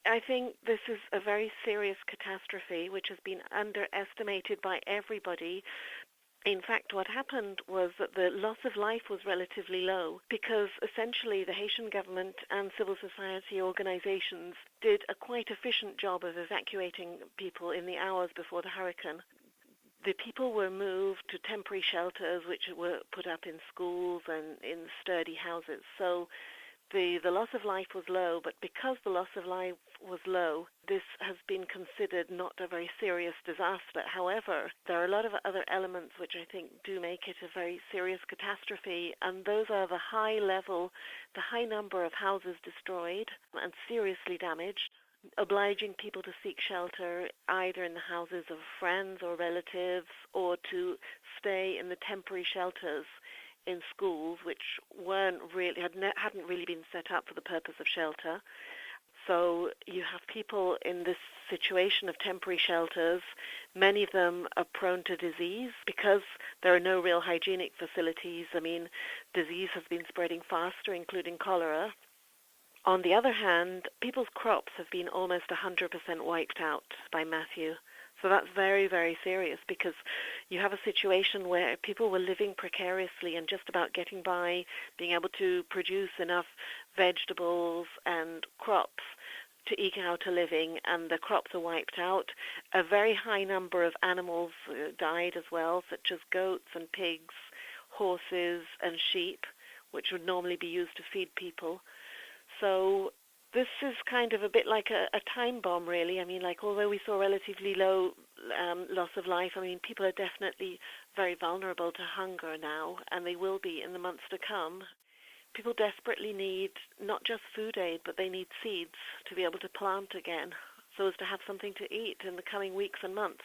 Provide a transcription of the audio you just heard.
I think this is a very serious catastrophe which has been underestimated by everybody. In fact, what happened was that the loss of life was relatively low because essentially the Haitian government and civil society organizations did a quite efficient job of evacuating people in the hours before the hurricane. The people were moved to temporary shelters which were put up in schools and in sturdy houses. So the loss of life was low, but because the loss of life was low, this has been considered not a very serious disaster. However, there are a lot of other elements which I think do make it a very serious catastrophe, and those are the high number of houses destroyed and seriously damaged, obliging people to seek shelter either in the houses of friends or relatives or to stay in the temporary shelters in schools which hadn't really been set up for the purpose of shelter. So you have people in this situation of temporary shelters. Many of them are prone to disease because there are no real hygienic facilities. I mean, disease has been spreading faster, including cholera. On the other hand, people's crops have been almost 100% wiped out by Matthew. So that's very, very serious because you have a situation where people were living precariously and just about getting by, being able to produce enough vegetables and crops to eke out a living, and the crops are wiped out. A very high number of animals died as well, such as goats and pigs, horses and sheep, which would normally be used to feed people. So this is kind of a bit like a time bomb, really. I mean, like, although we saw relatively low loss of life, I mean, people are definitely very vulnerable to hunger now, and they will be in the months to come. People desperately need not just food aid, but they need seeds to be able to plant again so as to have something to eat in the coming weeks and months.